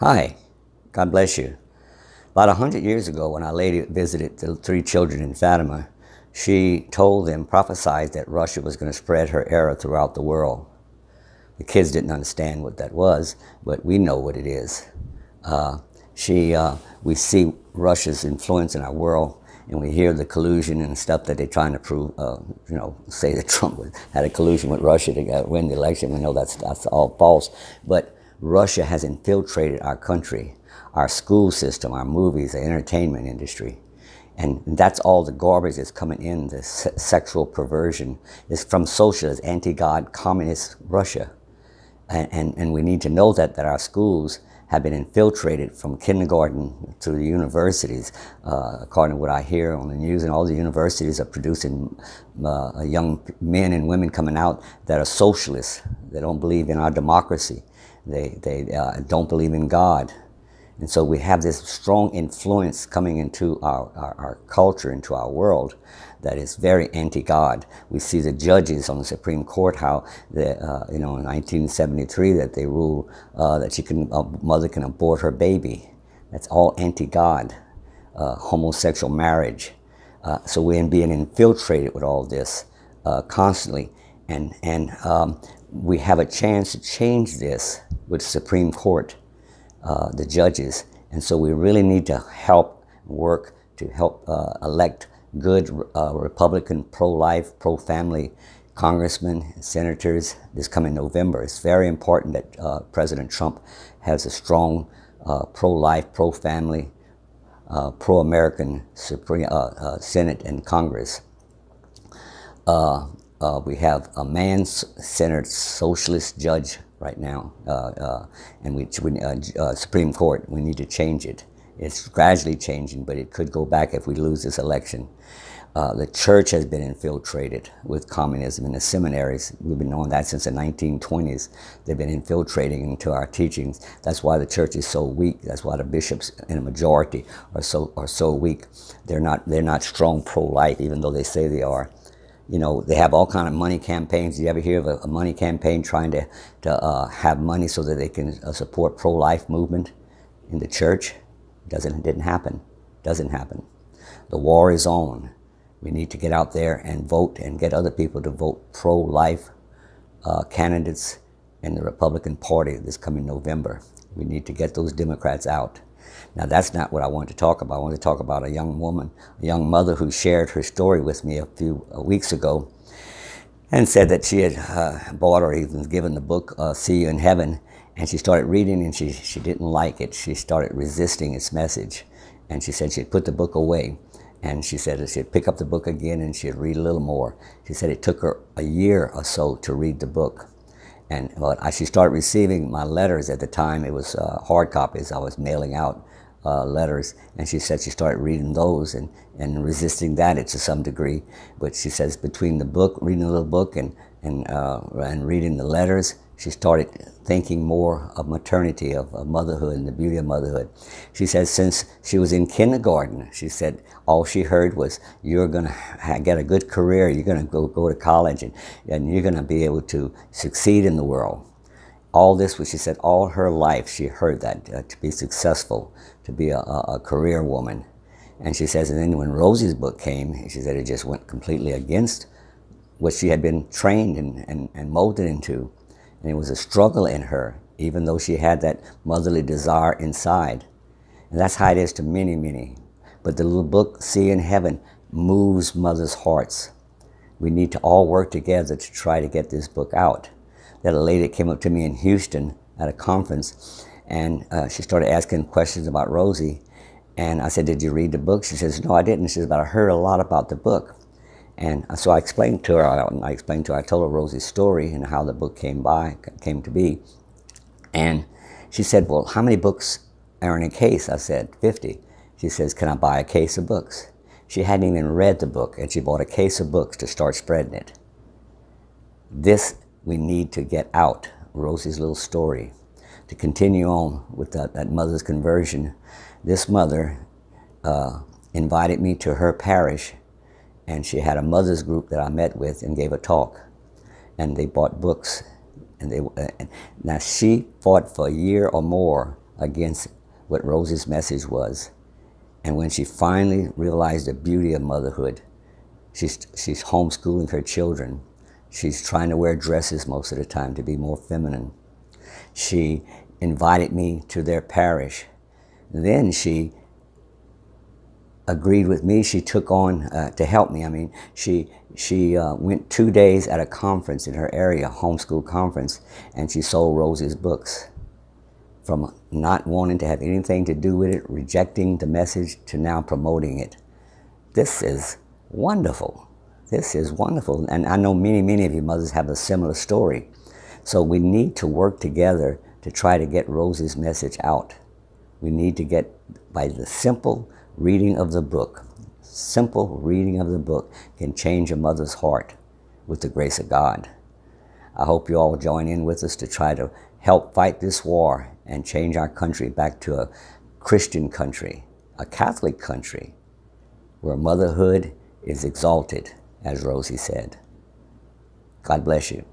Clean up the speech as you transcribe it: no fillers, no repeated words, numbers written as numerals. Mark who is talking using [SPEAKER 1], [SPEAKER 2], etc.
[SPEAKER 1] Hi, God bless you. About 100 years ago, when Our Lady visited the three children in Fatima, she told them, prophesied that Russia was going to spread her error throughout the world. The kids didn't understand what that was, but we know what it is. Uh, we see Russia's influence in our world, and we hear the collusion and stuff that they're trying to prove. Say that Trump had a collusion with Russia to win the election. We know that's all false. But Russia has infiltrated our country, our school system, our movies, the entertainment industry. And that's all the garbage that's coming in, the sexual perversion is from socialist, anti-God, communist Russia. And we need to know that our schools have been infiltrated from kindergarten to the universities, according to what I hear on the news. And all the universities are producing young men and women coming out that are socialists. They don't believe in our democracy. They don't believe in God. And so we have this strong influence coming into our culture, into our world, that is very anti-God. We see the judges on the Supreme Court, how in 1973 that they rule that a mother can abort her baby. That's all anti-God. Homosexual marriage. So we're being infiltrated with all this constantly, and we have a chance to change this with the Supreme Court. The judges, and so we really need to work to help elect good Republican, pro-life, pro-family congressmen, senators this coming November. It's very important that President Trump has a strong pro-life, pro-family, pro-American Supreme Senate and Congress. We have a man-centered socialist judge right now, and Supreme Court, we need to change it. It's gradually changing, but it could go back if we lose this election. The church has been infiltrated with communism in the seminaries. We've been knowing that since the 1920s. They've been infiltrating into our teachings. That's why the church is so weak. That's why the bishops in a majority are so weak. They're not strong pro-life, even though they say they are. You know, they have all kind of money campaigns. Do you ever hear of a money campaign trying to have money so that they can support pro-life movement in the church? Didn't happen. Doesn't happen. The war is on. We need to get out there and vote and get other people to vote pro-life candidates in the Republican Party this coming November. We need to get those Democrats out. Now, that's not what I wanted to talk about. I wanted to talk about a young woman, a young mother who shared her story with me a few weeks ago and said that she had bought or even given the book, See You in Heaven, and she started reading and she didn't like it. She started resisting its message. And she said she'd put the book away. And she said that she'd pick up the book again and she'd read a little more. She said it took her a year or so to read the book. And she started receiving my letters at the time. It was hard copies. I was mailing out letters, and she said she started reading those and resisting that to some degree. But she says between the book, reading the little book, and reading the letters, she started thinking more of maternity, of motherhood, and the beauty of motherhood. She says since she was in kindergarten, she said all she heard was, you're going to get a good career, you're going to go to college, and you're going to be able to succeed in the world. All this was, she said, all her life she heard that, to be successful, to be a career woman. And she says, and then when Rosie's book came, she said it just went completely against what she had been trained and molded into. And it was a struggle in her, even though she had that motherly desire inside. And that's how it is to many, many. But the little book, See You in Heaven, moves mothers' hearts. We need to all work together to try to get this book out. That a lady came up to me in Houston at a conference, and she started asking questions about Rosie. And I said, did you read the book? She says, no, I didn't. She says, but I heard a lot about the book. And so I explained to her, I told her Rosie's story and how the book came to be. And she said, well, how many books are in a case? I said, 50. She says, can I buy a case of books? She hadn't even read the book, and she bought a case of books to start spreading it. This we need to get out, Rosie's little story, to continue on with that mother's conversion. This mother invited me to her parish, and she had a mother's group that I met with and gave a talk. And they bought books. And now she fought for a year or more against what Rosie's message was. And when she finally realized the beauty of motherhood, she's homeschooling her children. She's trying to wear dresses most of the time to be more feminine. She invited me to their parish. Then she agreed with me. She took on to help me. I mean, she went 2 days at a conference in her area, homeschool conference, and she sold Rosie's books. From not wanting to have anything to do with it, rejecting the message, to now promoting it. This is wonderful. This is wonderful. And I know many of you mothers have a similar story. So we need to work together to try to get Rosie's message out. We need to get, by the simple reading of the book, simple reading of the book can change a mother's heart with the grace of God. I hope you all join in with us to try to help fight this war and change our country back to a Christian country, a Catholic country, where motherhood is exalted, as Rosie said. God bless you.